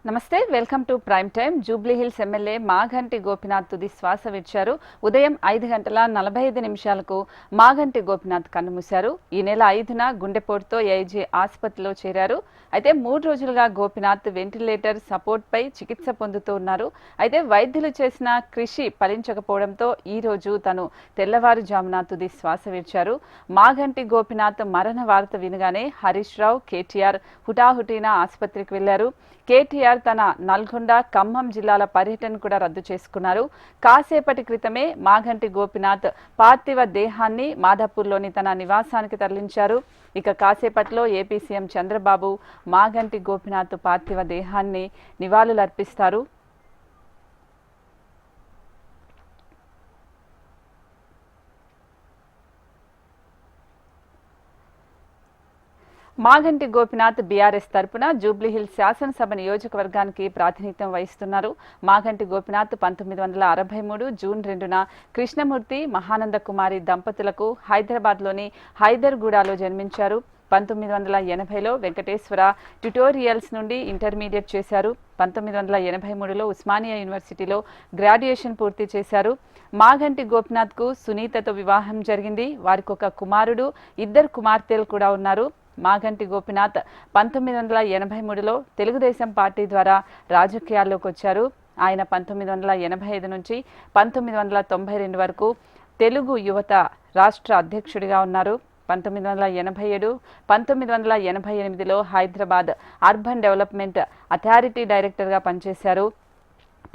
నమస్తే, welcome to prime time. Jubilee hills MLA Maganti Gopinath తుది శ్వాస విడిచారు. ఉదయం 5:45 మాగంటి గోపినాథ్ కన్నుమూశారు. ఈ నెల 5న గుండెపోటుతో ఏఐజీ ఆసుపత్రిలో చేరారు. అయితే 3 రోజులుగా గోపినాథ్ వెంటిలేటర్ సపోర్ట్ పై చికిత్స పొందుతూ ఉన్నారు. అయితే వైద్యులు చేసిన కృషి ఫలించకపోవడంతో ఈ రోజు తను తెల్లవారుజామున తుది శ్వాస విడిచారు. మాగంటి గోపినాథ్ మరణ వార్త వినగానే హరీష్ రావు, కేటీఆర్ హుటాహుటీన ఆసుపత్రికి వెళ్లారు. కేటీఆర్ తన నల్గొండ, ఖమ్మం జిల్లాల పర్యటన కూడా రద్దు చేసుకున్నారు. కాసేపటి క్రితమే మాగంటి గోపినాథ్ పార్థివ దేహాన్ని మాదాపూర్లోని తన నివాసానికి తరలించారు. ఇక కాసేపట్లో ఏపీ సీఎం చంద్రబాబు మాగంటి గోపినాథ్ పార్థివ దేహాన్ని నివాళులర్పిస్తారు. మాగంటి గోపినాథ్ బీఆర్ఎస్ తరపున జూబ్లీహిల్స్ శాసనసభ నియోజకవర్గానికి ప్రాతినిధ్యం వహిస్తున్నారు. మాగంటి గోపినాథ్ 1963 జూన్ 2న కృష్ణమూర్తి, మహానంద కుమారి దంపతులకు హైదరాబాద్లోని హైదర్గూడలో జన్మించారు. 1980లో వెంకటేశ్వర ట్యుటోరియల్స్ నుండి ఇంటర్మీడియట్ చేశారు. 1983లో ఉస్మానియా యూనివర్సిటీలో గ్రాడ్యుయేషన్ పూర్తి చేశారు. మాగంటి గోపినాథ్కు సునీతతో వివాహం జరిగింది. వారికి ఒక కుమారుడు, 2 కుమార్తెలు కూడా ఉన్నారు. మాగంటి గోపినాథ్ 1983లో తెలుగుదేశం పార్టీ ద్వారా రాజకీయాల్లోకి వచ్చారు. ఆయన 1985 నుంచి 1992 వరకు తెలుగు యువత రాష్ట్ర అధ్యక్షుడిగా ఉన్నారు. 1987, 1988లో హైదరాబాద్ అర్బన్ డెవలప్మెంట్ అథారిటీ డైరెక్టర్గా పనిచేశారు.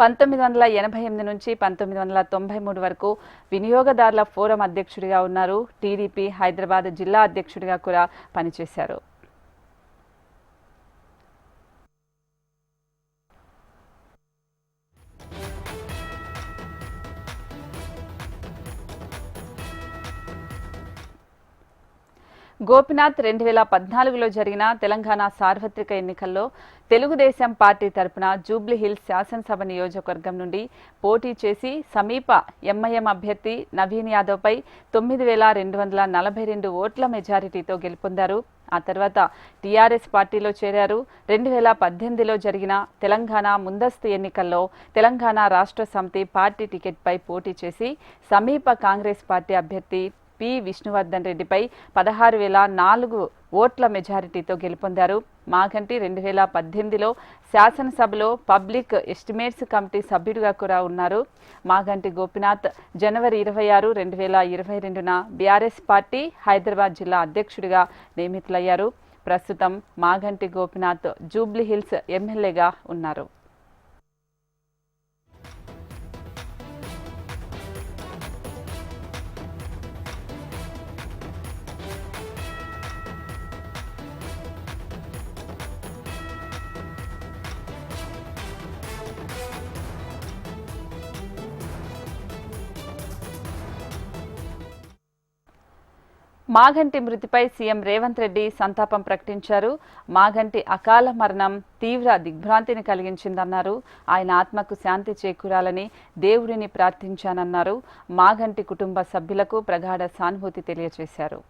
1988 నుంచి 1993 వరకు వినియోగదారుల ఫోరం అధ్యక్షుడిగా ఉన్నారు. టీడీపీ హైదరాబాద్ జిల్లా అధ్యక్షుడిగా కూడా పనిచేశారు. గోపినాథ్ 2014లో జరిగిన తెలంగాణ సార్వత్రిక ఎన్నికల్లో తెలుగుదేశం పార్టీ తరపున జూబ్లీహిల్స్ శాసనసభ నియోజకవర్గం నుండి పోటీ చేసి సమీప ఎంఐఎం అభ్యర్థి నవీన్ యాదవ్పై 9,242 ఓట్ల మెజారిటీతో గెలుపొందారు. ఆ తర్వాత టీఆర్ఎస్ పార్టీలో చేరారు. 2018లో జరిగిన తెలంగాణ ముందస్తు ఎన్నికల్లో తెలంగాణ రాష్ట్ర సమితి పార్టీ టికెట్పై పోటీ చేసి సమీప కాంగ్రెస్ పార్టీ అభ్యర్థి పి విష్ణువర్ధన్ రెడ్డిపై 16,004 ఓట్ల మెజారిటీతో గెలుపొందారు. మాగంటి 2018లో శాసనసభలో పబ్లిక్ ఎస్టిమేట్స్ కమిటీ సభ్యుడిగా కూడా ఉన్నారు. మాగంటి గోపినాథ్ జనవరి 26, 2022న బీఆర్ఎస్ పార్టీ హైదరాబాద్ జిల్లా అధ్యక్షుడిగా నియమితులయ్యారు. ప్రస్తుతం మాగంటి గోపినాథ్ జూబ్లీహిల్స్ ఎమ్మెల్యేగా ఉన్నారు. మాగంటి మృతిపై సీఎం రేవంత్ రెడ్డి సంతాపం ప్రకటించారు. మాగంటి అకాల మరణం తీవ్ర దిగ్భ్రాంతిని కలిగించిందన్నారు. ఆయన ఆత్మకు శాంతి చేకూరాలని దేవుడిని ప్రార్థించానన్నారు. మాగంటి కుటుంబ సభ్యులకు ప్రగాఢ సానుభూతి తెలియజేశారు.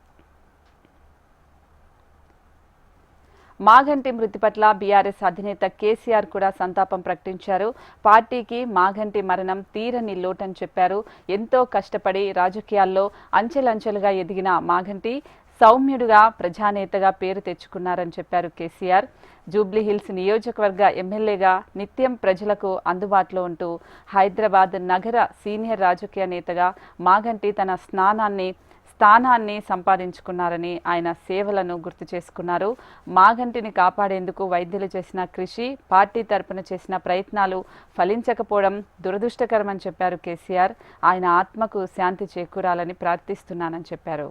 మాగంటి మృతి పట్ల బీఆర్ఎస్ అధినేత కేసీఆర్ కూడా సంతాపం ప్రకటించారు. పార్టీకి మాగంటి మరణం తీరని లోటని చెప్పారు. ఎంతో కష్టపడి రాజకీయాల్లో అంచెలంచెలుగా ఎదిగిన మాగంటి సౌమ్యుడుగా, ప్రజానేతగా పేరు తెచ్చుకున్నారని చెప్పారు కేసీఆర్. జూబ్లీహిల్స్ నియోజకవర్గ ఎమ్మెల్యేగా నిత్యం ప్రజలకు అందుబాటులో ఉంటూ హైదరాబాద్ నగర సీనియర్ రాజకీయ నేతగా మాగంటి తన స్థానాన్ని సంపాదించుకున్నారని ఆయన సేవలను గుర్తు చేసుకున్నారు. మాగంటిని కాపాడేందుకు వైద్యులు చేసిన కృషి, పార్టీ తరపున చేసిన ప్రయత్నాలు ఫలించకపోవడం దురదృష్టకరమని చెప్పారు కేసీఆర్. ఆయన ఆత్మకు శాంతి చేకూరాలని ప్రార్థిస్తున్నానని చెప్పారు.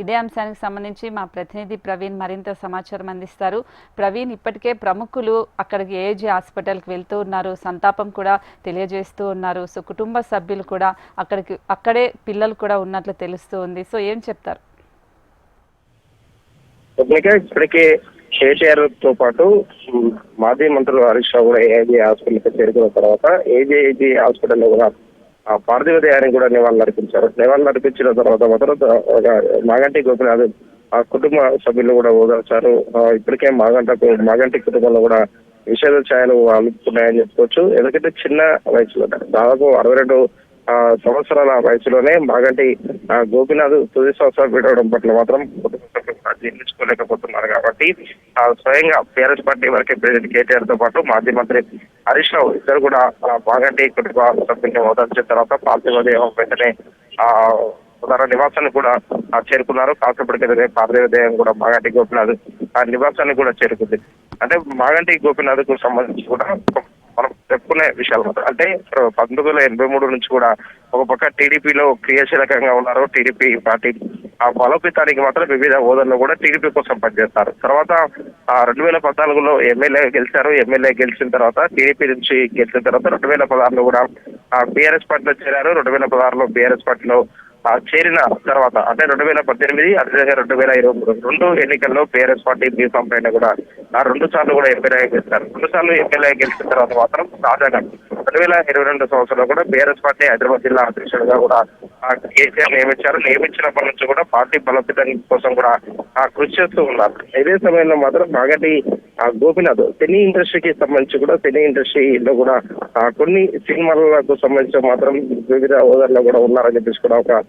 ఇదే అంశానికి సంబంధించి మా ప్రతినిధి ప్రవీణ్ మరింత సమాచారం అందిస్తారు. ప్రవీణ్, ఇప్పటికే ప్రముఖులు అక్కడికి ఏఐజీ హాస్పిటల్కి వెళ్తూ ఉన్నారు, సంతాపం కూడా తెలియజేస్తూ ఉన్నారు. సో కుటుంబ సభ్యులు కూడా అక్కడే పిల్లలు కూడా ఉన్నట్లు తెలుస్తూ ఉంది. సో ఏం చెప్తారు? ఇప్పటికే కేటీఆర్ తో పాటు మాజీ మంత్రులు హరీష్ రావు కూడా ఏఐజీ హాస్పిటల్కి చేరుకున్న తర్వాత ఏఐజీ హాస్పిటల్లో కూడా పార్థివ దేహాన్ని కూడా నివాళులు అర్పించారు. నివాళులు అర్పించిన తర్వాత మాగంటి గోపినాథ్ ఆ కుటుంబ సభ్యులు కూడా ఓదార్చారు. ఇప్పటికే మాగంటి కుటుంబంలో కూడా విషాద ఛాయలు అలుపుకున్నాయని చెప్పుకోవచ్చు. ఎందుకంటే చిన్న వయసులో దాదాపు 62 సంవత్సరాల వయసులోనే మాగంటి గోపీనాథ్ తుది శ్వాస విడవడం పట్ల మాత్రం కుటుంబ సభ్యులు కూడా జీర్ణించుకోలేకపోతున్నారు. కాబట్టి స్వయంగా టీఆర్ఎస్ పార్టీ వరకే ప్రెసిడెంట్ కేటీఆర్ తో పాటు మాజీ మంత్రి హరీష్ రావు ఇద్దరు కూడా మాగంటి కుటుంబ సభ్యుల్ని ఓదార్చిన తర్వాత పార్థివ దేహం వెంటనే తన నివాసాన్ని కూడా చేరుకున్నారు. కాసేపటికి పార్థివ దేహం కూడా మాగంటి గోపీనాథ్ ఆ నివాసాన్ని కూడా చేరుకుంది. అంటే మాగంటి గోపీనాథ్ కు సంబంధించి కూడా మనం చెప్పుకునే విషయాలు మాత్రం అంటే 1983 నుంచి కూడా ఒక పక్క టీడీపీలో క్రియాశీలకంగా ఉన్నారు. టీడీపీ పార్టీ ఆ బలోపేతానికి మాత్రం వివిధ హోదాల్లో కూడా టీడీపీ కోసం పనిచేస్తారు. తర్వాత 2014లో ఎమ్మెల్యే గెలిచారు. ఎమ్మెల్యే గెలిచిన తర్వాత టీడీపీ నుంచి గెలిచిన తర్వాత 2016లో కూడా బీఆర్ఎస్ పార్టీలో చేరారు. 2016లో బీఆర్ఎస్ పార్టీలో చేరిన తర్వాత అంటే 2018 అదేవిధంగా 2023 రెండు ఎన్నికల్లో బీఆర్ఎస్ పార్టీ బీఫాం పైన కూడా 2 సార్లు కూడా ఎమ్మెల్యే గెలిచారు. 2 సార్లు ఎమ్మెల్యే గెలిచిన తర్వాత మాత్రం తాజాగా 2022 సంవత్సరంలో కూడా బీఆర్ఎస్ పార్టీ హైదరాబాద్ జిల్లా అధ్యక్షుడిగా కూడా కేసీఆర్ నియమించారు. నియమించినప్పటి నుంచి కూడా పార్టీ బలోపేతం కోసం కూడా కృషి చేస్తూ ఉన్నారు. ఇదే సమయంలో మాత్రం మాగంటి గోపీనాథ్ సినీ ఇండస్ట్రీకి సంబంధించి కూడా సినీ ఇండస్ట్రీలో కూడా కొన్ని సినిమాలకు సంబంధించి మాత్రం వివిధ హోదాల్లో కూడా ఉన్నారని చెప్పేసి కూడా ఒక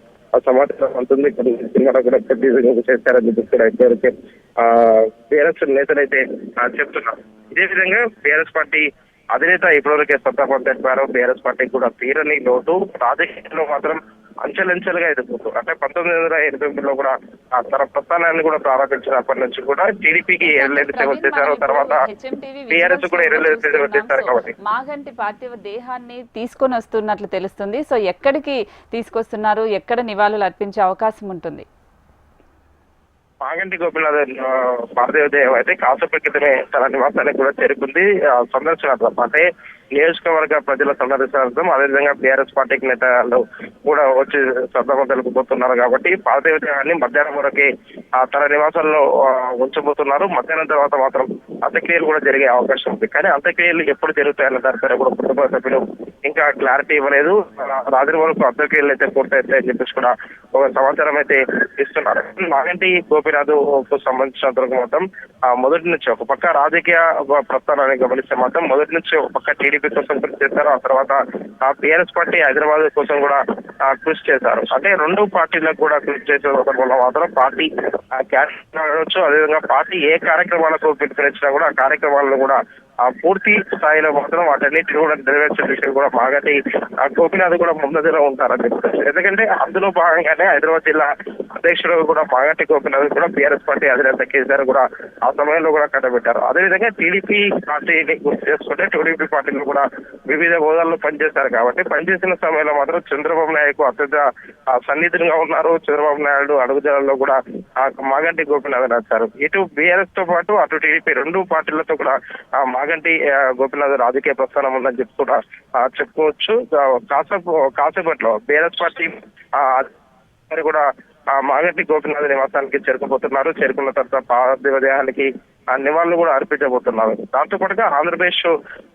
సమాచారం ఉంటుంది. కొన్ని సినిమాలో కూడా ప్రొడ్యూసింగ్ చేశారని చెప్పేసి కూడా ఇప్పటివరకు బీఆర్ఎస్ నేతలైతే చెప్తున్నారు. ఇదే విధంగా బీఆర్ఎస్ పార్టీ అధినేత ఇప్పటివరకే సంతాపం తెలిపారు. బీఆర్ఎస్ పార్టీకి కూడా తీరని లోటు రాజకీయాల్లో మాత్రం అంచెలంచెలుగా ఎదుర్కొంటూ అంటే 1988లో కూడా తన ప్రస్థానాన్ని కూడా ప్రారంభించినప్పటి నుంచి కూడా టీడీపీకి ఎరలేదు సేవలు చేశారు. తర్వాత టీఆర్ఎస్ కూడా ఎరలేదు సేవలు చేశారు. కాబట్టి మాగంటి పార్థివ దేహాన్ని తీసుకొని వస్తున్నట్లు తెలుస్తుంది. సో ఎక్కడికి తీసుకొస్తున్నారు, ఎక్కడ నివాళులు అర్పించే అవకాశం ఉంటుంది? మాగంటి గోపీనాథ్ పార్థివ దేహం అయితే కాసేపటి క్రితమే తన నివాసానికి కూడా చేరుకుంది. సందర్శనార్థం అంటే నియోజకవర్గ ప్రజల సందర్శనార్థం అదేవిధంగా బీఆర్ఎస్ పార్టీకి నేతలు కూడా వచ్చి శ్రద్ధ తెలుపుతున్నారు. కాబట్టి పార్థివ దేహాన్ని మధ్యాహ్నం వరకే తన నివాసంలో ఉంచబోతున్నారు. మధ్యాహ్నం తర్వాత మాత్రం అంత్యక్రియలు కూడా జరిగే అవకాశం ఉంది. కానీ అంత్యక్రియలు ఎప్పుడు జరుగుతాయన్న దానిపైన కూడా కుటుంబ సభ్యులు ఇంకా క్లారిటీ ఇవ్వలేదు. రాత్రి వరకు అంత్యక్రియలు అయితే పూర్తయితాయని చెప్పేసి కూడా ఒక సమాచారం అయితే ఇస్తున్నారు. మాగంటి గోపీనాథ్ కు సంబంధించినంత వరకు మాత్రం మొదటి నుంచి ఒక పక్క రాజకీయ ప్రస్థానాన్ని గమనిస్తే మాత్రం మొదటి నుంచి ఒక పక్క టీడీపీ కోసం కృషి చేశారు. ఆ తర్వాత బీఆర్ఎస్ పార్టీ హైదరాబాద్ కోసం కూడా కృషి చేశారు. అంటే రెండు పార్టీలకు కూడా కృషి చేసే వల్ల మాత్రం పార్టీ కావచ్చు అదేవిధంగా పార్టీ ఏ కార్యక్రమాలకు పిలుపునిచ్చినా కూడా ఆ కార్యక్రమాలను కూడా పూర్తి స్థాయిలో మాత్రం వాటన్నిటిని కూడా నెరవేర్చే విషయం కూడా మాగంటి గోపీనాథ్ కూడా ముందదిలో ఉంటారని చెప్తారు. ఎందుకంటే అందులో భాగంగానే హైదరాబాద్ జిల్లా అధ్యక్షుడు కూడా మాగంటి గోపీనాథ్ కూడా బీఆర్ఎస్ పార్టీ అధినేత కేసీఆర్ కూడా ఆ సమయంలో కూడా కట్టబెట్టారు. అదేవిధంగా టీడీపీ పార్టీని గుర్తు చేసుకుంటే టీడీపీ పార్టీలో కూడా వివిధ హోదాల్లో పనిచేశారు. కాబట్టి పనిచేసిన సమయంలో మాత్రం చంద్రబాబు నాయుడు అత్యంత సన్నిహితంగా ఉన్నారు. చంద్రబాబు నాయుడు అడుగుజాడల్లో కూడా మాగంటి గోపీనాథ్ నచ్చారు. ఇటు బీఆర్ఎస్ తో పాటు అటు టీడీపీ రెండు పార్టీలతో కూడా మాగంటి గోపీనాథ్ రాజకీయ ప్రస్థానం ఉందని చెప్పి కూడా చెప్పుకోవచ్చు. కాసేపట్లో బీఆర్ఎస్ పార్టీ కూడా మాగంటి గోపీనాథ్ నివాసానికి చేరుకుపోతున్నారు. చేరుకున్న తర్వాత పార్థివ దేహానికి నివాళులు కూడా అర్పించబోతున్నారు. దాంతో పాటుగా ఆంధ్రప్రదేశ్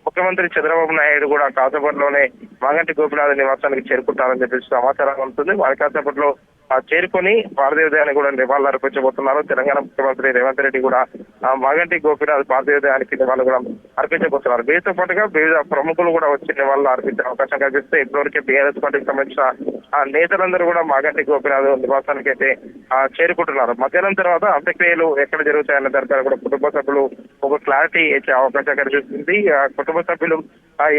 ముఖ్యమంత్రి చంద్రబాబు నాయుడు కూడా కాసేపట్లోనే మాగంటి గోపీనాథ్ నివాసానికి చేరుకుంటారని చెప్పేసి సమాచారం ఉంటుంది. వారి కాసేపట్లో చేరుకొని పార్థివ దేహాన్ని కూడా నివాళులు అర్పించబోతున్నారు. తెలంగాణ ముఖ్యమంత్రి రేవంత్ రెడ్డి కూడా మాగంటి గోపీనాథ్ పార్థివ దేహానికి నివాళులు కూడా అర్పించబోతున్నారు. వీరితో పాటుగా వివిధ ప్రముఖులు కూడా వచ్చి నివాళులు అర్పించే అవకాశం కల్పిస్తే ఇప్పటివరకే బీఆర్ఎస్ పార్టీకి సంబంధించిన నేతలందరూ కూడా మాగంటి గోపీనాథ్ నివాసానికి అయితే చేరుకుంటున్నారు. మధ్యాహ్నం తర్వాత అంత్యక్రియలు ఎక్కడ జరుగుతాయన్న దానిపైన కూడా కుటుంబ సభ్యులు ఒక క్లారిటీ ఇచ్చే అవకాశం కనిపిస్తుంది. కుటుంబ సభ్యులు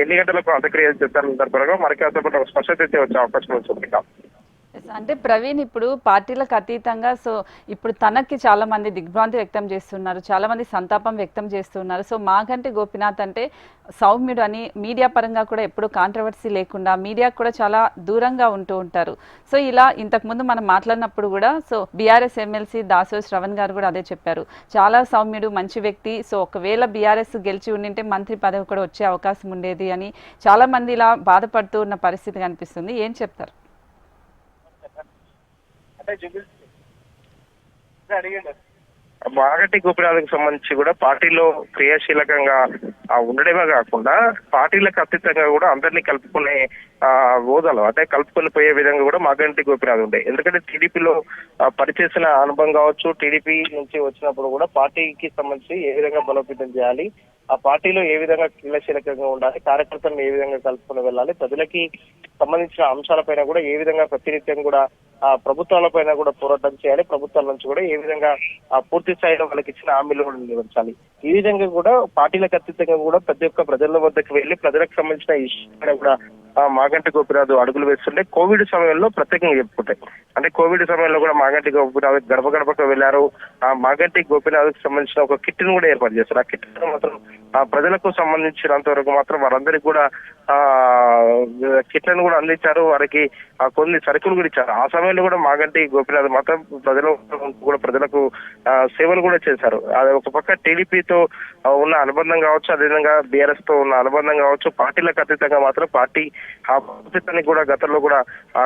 ఎన్ని గంటలకు అంత్యక్రియలు చేస్తారన్న దానిపైన మరి కాసేపట్లో స్పష్టత అయితే వచ్చే అవకాశం ఉంటుంది. అంటే ప్రవీణ్ ఇప్పుడు పార్టీలకు అతీతంగా సో ఇప్పుడు తనకి చాలా మంది దిగ్భ్రాంతి వ్యక్తం చేస్తున్నారు, చాలా మంది సంతాపం వ్యక్తం చేస్తున్నారు. సో మాగంటి గోపీనాథ్ అంటే సౌమ్యుడు అని మీడియా పరంగా కూడా ఎప్పుడు కాంట్రవర్సీ లేకుండా మీడియాకు కూడా చాలా దూరంగా ఉంటూ ఉంటారు. సో ఇలా ఇంతకుముందు మనం మాట్లాడినప్పుడు కూడా సో బీఆర్ఎస్ ఎమ్మెల్సీ దాసో శ్రవణ్ గారు కూడా అదే చెప్పారు, చాలా సౌమ్యుడు మంచి వ్యక్తి. సో ఒకవేళ బీఆర్ఎస్ గెలిచి ఉండింటే మంత్రి పదవి కూడా వచ్చే అవకాశం ఉండేది అని చాలా మంది ఇలా బాధపడుతూ ఉన్న పరిస్థితి కనిపిస్తుంది. ఏం చెప్తారు? మాగంటి గోపీనాథ్కి సంబంధించి కూడా పార్టీలో క్రియాశీలకంగా ఉండడమే కాకుండా పార్టీలకు అతీతంగా కూడా అందరినీ కలుపుకునే హోదాలో అంటే కలుపుకొని పోయే విధంగా కూడా మాగంటి గోపీనాథ్ ఉండే. ఎందుకంటే టీడీపీలో పనిచేసిన అనుభవం కావచ్చు, టీడీపీ నుంచి వచ్చినప్పుడు కూడా పార్టీకి సంబంధించి ఏ విధంగా బలోపేతం చేయాలి, ఆ పార్టీలో ఏ విధంగా క్రియాశీలకంగా ఉండాలి, కార్యకర్తలను ఏ విధంగా కలుపుకొని వెళ్ళాలి, ప్రజలకి సంబంధించిన అంశాలపైన కూడా ఏ విధంగా ప్రతినిత్యం కూడా ప్రభుత్వాలపైన కూడా పోరాటం చేయాలి, ప్రభుత్వాల నుంచి కూడా ఏ విధంగా పూర్తి స్థాయిలో వాళ్ళకి ఇచ్చిన హామీలు కూడా నెరవేర్చాలి. ఈ విధంగా కూడా పార్టీలకు అతీతంగా కూడా ప్రతి ఒక్క ప్రజల వద్దకు వెళ్లి ప్రజలకు సంబంధించిన ఇష్యూ కూడా మాగంటి గోపీనాథ్ అడుగులు వేస్తుంటే కోవిడ్ సమయంలో ప్రత్యేకంగా చెప్పుకుంటాయి. అంటే కోవిడ్ సమయంలో కూడా మాగంటి గోపీనాథ్ గడప గడపకు వెళ్లారు. మాగంటి గోపీనాథ్ కి సంబంధించిన ఒక కిట్ ను కూడా ఏర్పాటు చేస్తారు. ఆ కిట్ మాత్రం ప్రజలకు సంబంధించినంత వరకు మాత్రం వారందరికీ కూడా కిట్లను కూడా అందించారు. వారికి కొన్ని సరుకులు కూడా ఇచ్చారు. ఆ సమయంలో కూడా మాగంటి గోపీనాథ్ మాత్రం ప్రజలకు సేవలు కూడా చేశారు. అది ఒక పక్క టీడీపీతో ఉన్న అనుబంధం కావచ్చు, అదేవిధంగా బీఆర్ఎస్ తో ఉన్న అనుబంధం కావచ్చు, పార్టీలకు అతీతంగా మాత్రం పార్టీ బలోపేతానికి కూడా గతంలో కూడా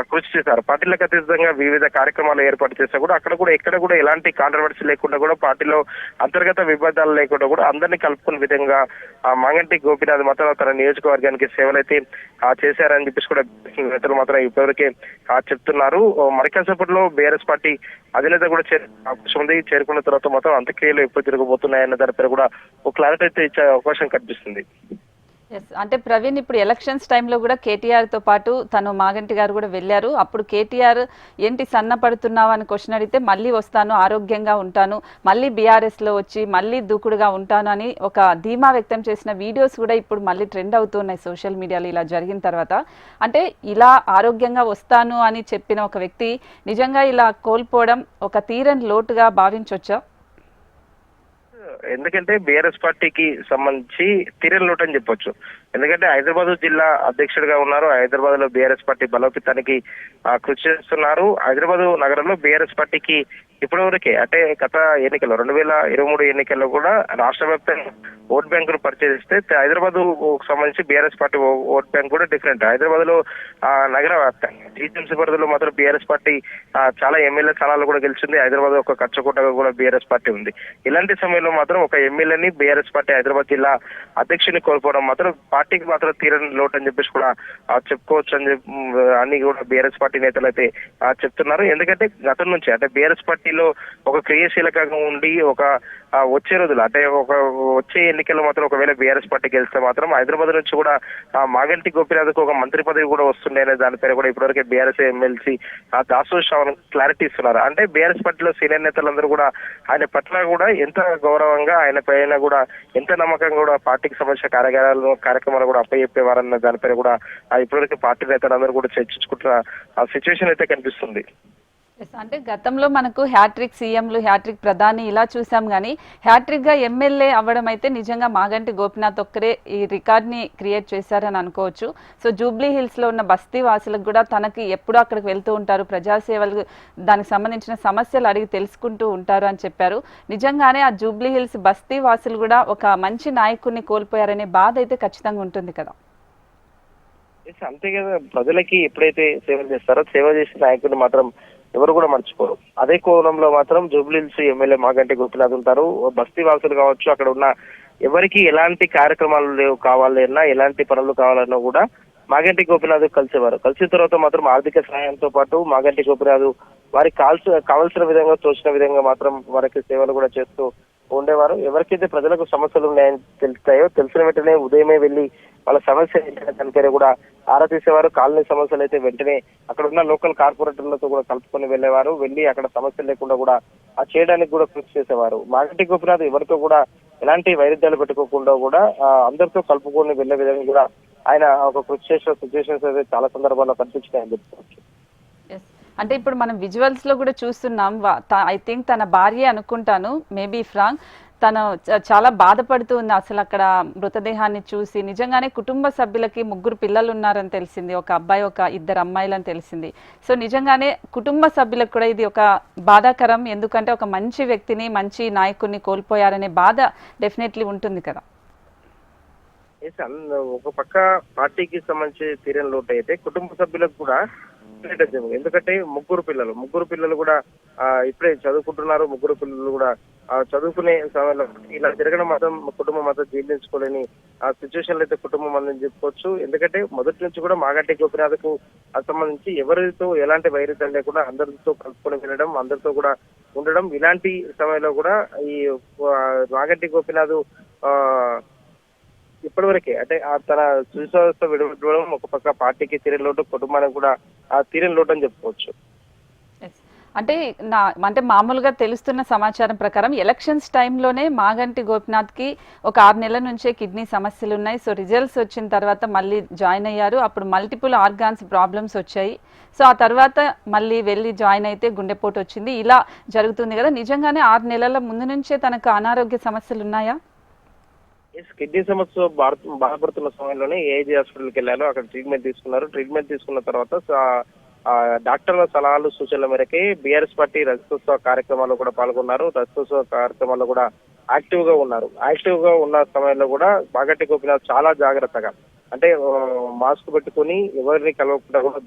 కృషి చేశారు. పార్టీలకు అతీతంగా వివిధ కార్యక్రమాలు ఏర్పాటు చేస్తే కూడా అక్కడ కూడా ఎక్కడ కూడా ఎలాంటి కాంట్రవర్సీ లేకుండా కూడా పార్టీలో అంతర్గత విభేదాలు లేకుండా కూడా అందరినీ కలుపుకునే విధంగా మాగంటి గోపీనాథ్ మాత్రం తన నియోజకవర్గానికి సేవలైతే చేశారని చెప్పేసి కూడా నేతలు మాత్రం ఇప్పటివరకే చెప్తున్నారు. మరి కాసేపట్లో బీఆర్ఎస్ పార్టీ అధినేత కూడా అవకాశం ఉంది. చేరుకున్న తర్వాత మాత్రం అంత్యక్రియలు ఎప్పుడు తిరగబోతున్నాయన్న దానిపై కూడా ఒక క్లారిటీ అయితే ఇచ్చే అవకాశం కనిపిస్తుంది. అంటే ప్రవీణ్, ఇప్పుడు ఎలక్షన్స్ టైంలో కూడా కేటీఆర్ తో పాటు తను మాగంటి గారు కూడా వెళ్ళారు. అప్పుడు కేటీఆర్ ఏంటి సన్నపడుతున్నావు అని క్వశ్చన్ అడిగితే మళ్ళీ వస్తాను, ఆరోగ్యంగా ఉంటాను, మళ్ళీ బీఆర్ఎస్ లో వచ్చి మళ్ళీ దూకుడుగా ఉంటాను అని ఒక ధీమా వ్యక్తం చేసిన వీడియోస్ కూడా ఇప్పుడు మళ్ళీ ట్రెండ్ అవుతున్నాయి సోషల్ మీడియాలో ఇలా జరిగిన తర్వాత. అంటే ఇలా ఆరోగ్యంగా వస్తాను అని చెప్పిన ఒక వ్యక్తి నిజంగా ఇలా కోల్పోవడం ఒక తీరని లోటుగా భావించవచ్చా? ఎందుకంటే బీఆర్ఎస్ పార్టీకి సంబంధించి తీరని లోటు అని చెప్పొచ్చు. ఎందుకంటే హైదరాబాద్ జిల్లా అధ్యక్షుడిగా ఉన్నారు. హైదరాబాద్ లో బీఆర్ఎస్ పార్టీ బలోపేతానికి కృషి చేస్తున్నారు. హైదరాబాద్ నగరంలో బీఆర్ఎస్ పార్టీకి ఇప్పటివరకే అంటే గత ఎన్నికల్లో 2023 ఎన్నికల్లో కూడా రాష్ట్ర వ్యాప్తంగా ఓట్ బ్యాంకును పరిశీలిస్తే హైదరాబాద్ సంబంధించి బీఆర్ఎస్ పార్టీ ఓట్ బ్యాంక్ కూడా డిఫరెంట్. హైదరాబాద్ లో నగర వ్యాప్తంగా జీహెచ్ఎంసీ పరిధిలో మాత్రం బీఆర్ఎస్ పార్టీ చాలా ఎమ్మెల్యే స్థానాలు కూడా గెలిచింది. హైదరాబాద్ ఒక కచ్చకోటగా కూడా బీఆర్ఎస్ పార్టీ ఉంది. ఇలాంటి సమయంలో మాత్రం ఒక ఎమ్మెల్యేని బీఆర్ఎస్ పార్టీ హైదరాబాద్ జిల్లా అధ్యక్షుని కోల్పోవడం మాత్రం పార్టీకి మాత్రం తీరని లోటు అని చెప్పేసి కూడా చెప్పుకోవచ్చు అని కూడా బీఆర్ఎస్ పార్టీ నేతలు అయితే చెప్తున్నారు. ఎందుకంటే గతం నుంచి అంటే బీఆర్ఎస్ పార్టీలో ఒక క్రియాశీలకంగా ఉండి ఒక వచ్చే రోజులు అంటే ఒక వచ్చే ఎన్నికల్లో మాత్రం ఒకవేళ బీఆర్ఎస్ పార్టీ గెలిస్తే మాత్రం హైదరాబాద్ నుంచి కూడా మాగంటి గోపీనాథ్కు ఒక మంత్రి పదవి కూడా వస్తుండే అనే దానిపైన కూడా ఇప్పటివరకు BRS MLC Dasu Shravan clarity ఇస్తున్నారు. అంటే బీఆర్ఎస్ పార్టీలో సీనియర్ నేతలందరూ కూడా ఆయన పట్ల కూడా ఎంత గౌరవంగా ఆయన పైన కూడా ఎంత నమ్మకంగా కూడా పార్టీకి సంబంధించిన కార్యక్రమాలు కూడా అప్పచెప్పేవారన్న దానిపైన కూడా ఇప్పటివరకు పార్టీ నేతలందరూ కూడా చర్చించుకుంటున్న సిచ్యువేషన్ అయితే కనిపిస్తుంది. అంటే గతంలో మనకు హ్యాట్రిక్ సీఎంలు, హ్యాట్రిక్ ప్రధాని ఇలా చూసాం, కానీ హ్యాట్రిక్ గా ఎమ్మెల్యే అవ్వడం అయితే నిజంగా మాగంటి గోపీనాథ్ ఒక్కరే ఈ రికార్డ్ని క్రియేట్ చేశారని అనుకోవచ్చు. సో జూబ్లీ హిల్స్ లో ఉన్న బస్తీ వాసులకు కూడా తనకి ఎప్పుడూ అక్కడికి వెళ్తూ ఉంటారు, ప్రజాసేవలు దానికి సంబంధించిన సమస్యలు అడిగి తెలుసుకుంటూ ఉంటారు అని చెప్పారు. నిజంగానే ఆ జూబ్లీ హిల్స్ బస్తీ వాసులు కూడా ఒక మంచి నాయకుడిని కోల్పోయారనే బాధ అయితే ఖచ్చితంగా ఉంటుంది కదా. అంతే కదా, ప్రజలకి ఎప్పుడైతే సేవ చేస్తారో సేవ చేసే నాయకుడిని మాత్రం ఎవరు కూడా మర్చిపోరు. అదే కోణంలో మాత్రం జూబ్లీహిల్స్ ఎమ్మెల్యే మాగంటి గోపీనాథ్ ఉంటారు. బస్తీ వాసులు కావచ్చు, అక్కడ ఉన్న ఎవరికి ఎలాంటి కార్యక్రమాలు కావాలన్నా ఎలాంటి పనులు కావాలన్నా కూడా మాగంటి గోపీనాథ్ కలిసేవారు. కలిసిన తర్వాత మాత్రం ఆర్థిక సహాయంతో పాటు మాగంటి గోపీనాథ్ వారికి కావాల్సిన విధంగా తోచిన విధంగా మాత్రం వారికి సేవలు కూడా చేస్తూ ఉండేవారు. ఎవరికైతే ప్రజలకు సమస్యలు ఉన్నాయని తెలుస్తాయో తెలిసిన వెంటనే ఉదయమే వెళ్లి వాళ్ళ సమస్య ఏంటనే దాని పేరు కూడా ఆరా తీసేవారు. కాలనీ సమస్యలు అయితే వెంటనే అక్కడ ఉన్న లోకల్ కార్పొరేటర్లతో కూడా కలుపుకొని వెళ్ళేవారు. వెళ్ళి అక్కడ సమస్యలు లేకుండా కూడా చేయడానికి కూడా కృషి చేసేవారు. మాగంటి గోపీనాథ్ ఎవరితో కూడా ఎలాంటి వైరుధ్యాలు పెట్టుకోకుండా కూడా అందరితో కలుపుకొని వెళ్లే విధంగా కూడా ఆయన ఒక కృషి చేసిన సిచ్యువేషన్స్ అయితే చాలా సందర్భాల్లో కనిపించినాయని చెప్పుకోవచ్చు. అంటే ఇప్పుడు మనం విజువల్స్ లో కూడా చూస్తున్నాం. ఐ థింక్ తన భార్య అనుకుంటాను, మేబీ ఫ్రాంక్, తను చాలా బాధపడుతూ ఉంది అసలు అక్కడ మృతదేహాన్ని చూసి. నిజంగానే కుటుంబ సభ్యులకి 3 పిల్లలు ఉన్నారని తెలిసింది, ఒక అబ్బాయి ఒక 2 అమ్మాయిలు అని తెలిసింది. సో నిజంగానే కుటుంబ సభ్యులకు కూడా ఇది ఒక బాధాకరం. ఎందుకంటే ఒక మంచి వ్యక్తిని, మంచి నాయకుడిని కోల్పోయారనే బాధ డెఫినెట్లీ ఉంటుంది కదా. ఒక పక్క పార్టీకి సంబంధించి తీరని లోటు అయితే కుటుంబ సభ్యులకు కూడా ఎందుకంటే 3 పిల్లలు కూడా ఇప్పుడే చదువుకుంటున్నారు. 3 పిల్లలు కూడా చదువుకునే సమయంలో ఇలా జరగడం మాత్రం కుటుంబం మాత్రం జీర్ణించుకోలేని ఆ సిచ్యువేషన్ అయితే కుటుంబం అని చెప్పుకోవచ్చు. ఎందుకంటే మొదటి నుంచి కూడా మాగంటి గోపినాథ్కు సంబంధించి ఎవరితో ఎలాంటి వైరుధ్యం లేకుండా అందరితో కలుపుకొని వెళ్ళడం, అందరితో కూడా ఉండడం. ఇలాంటి సమయంలో కూడా ఈ మాగంటి గోపినాథ్ ఆ ఇప్పటివరకే అంటే తన సువిశ్వాసతో విడవడం ఒక పక్క పార్టీకి తీరని లోటు, కుటుంబానికి కూడా తీరని లోటు అని చెప్పుకోవచ్చు. ఎస్. అంటే మామూలుగా తెలుస్తున్న సమాచారం ప్రకారం ఎలక్షన్స్ టైంలోనే మాగంటి గోపినాథ్కి ఒక 6 నెలల నుంచే కిడ్నీ సమస్యలు ఉన్నాయి. సో రిజల్ట్స్ వచ్చిన తర్వాత మళ్ళీ జాయిన్ అయ్యారు. అప్పుడు మల్టిపుల్ ఆర్గాన్స్ ప్రాబ్లమ్స్ వచ్చాయి. సో ఆ తర్వాత మళ్ళీ వెళ్ళి జాయిన్ అయితే గుండెపోటు వచ్చింది. ఇలా జరుగుతుంది కదా, నిజంగానే 6 నెలల ముందు నుంచే తనకు అనారోగ్య సమస్యలు ఉన్నాయా? కిడ్నీ సమస్య బాధపడుతున్న సమయంలోనే ఏఐజీ హాస్పిటల్కి వెళ్ళారు. అక్కడ ట్రీట్మెంట్ తీసుకున్నారు. ట్రీట్మెంట్ తీసుకున్న తర్వాత డాక్టర్ల సలహాలు సూచనల మేరకే బీఆర్ఎస్ పార్టీ రజతోత్సవ కార్యక్రమాల్లో కూడా పాల్గొన్నారు. రజతోత్సవ కార్యక్రమాల్లో కూడా యాక్టివ్ గా ఉన్నారు. యాక్టివ్ గా ఉన్న సమయంలో కూడా మాగంటి గోపినాథ్ చాలా జాగ్రత్తగా అంటే మాస్క్ పెట్టుకుని ఎవరిని కలవకుండా కూడా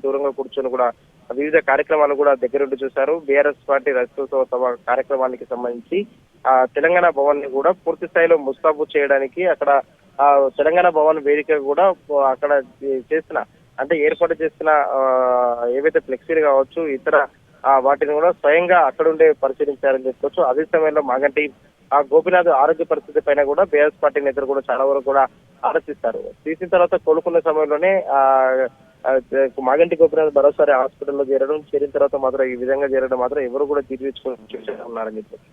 దూరంగా కూర్చొని కూడా వివిధ కార్యక్రమాలు కూడా దగ్గరుండి చూశారు. బీఆర్ఎస్ పార్టీ రజతోత్సవ కార్యక్రమానికి సంబంధించి తెలంగాణ భవన్ ని కూడా పూర్తి స్థాయిలో ముస్తాబు చేయడానికి అక్కడ తెలంగాణ భవన్ వేదిక కూడా అక్కడ చేసిన అంటే ఏర్పాటు చేసిన ఏవైతే ఫ్లెక్సీలు కావచ్చు, ఇతర వాటిని కూడా స్వయంగా అక్కడుండే పరిశీలించారని చెప్పుకోవచ్చు. అదే సమయంలో మాగంటి గోపినాథ్ ఆరోగ్య పరిస్థితి పైన కూడా బీఆర్ఎస్ పార్టీ నేతలు కూడా చాలా వరకు కూడా ఆలోచిస్తారు. తీసిన తర్వాత కోలుకున్న సమయంలోనే మాగంటి గోపినాథ్ మరోసారి హాస్పిటల్లో చేరిన తర్వాత మాత్రం ఈ విధంగా చేరడం మాత్రం ఎవరు కూడా తీర్చుకుని ఉన్నారని చెప్పి.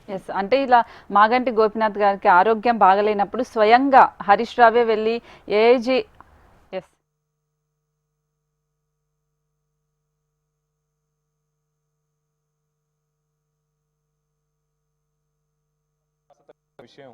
ఎస్. అంటే ఇలా మాగంటి గోపినాథ్ గారికి ఆరోగ్యం బాగలేనప్పుడు స్వయంగా హరీష్ రావే వెళ్ళి ఏఐజీ ఎస్ విషయం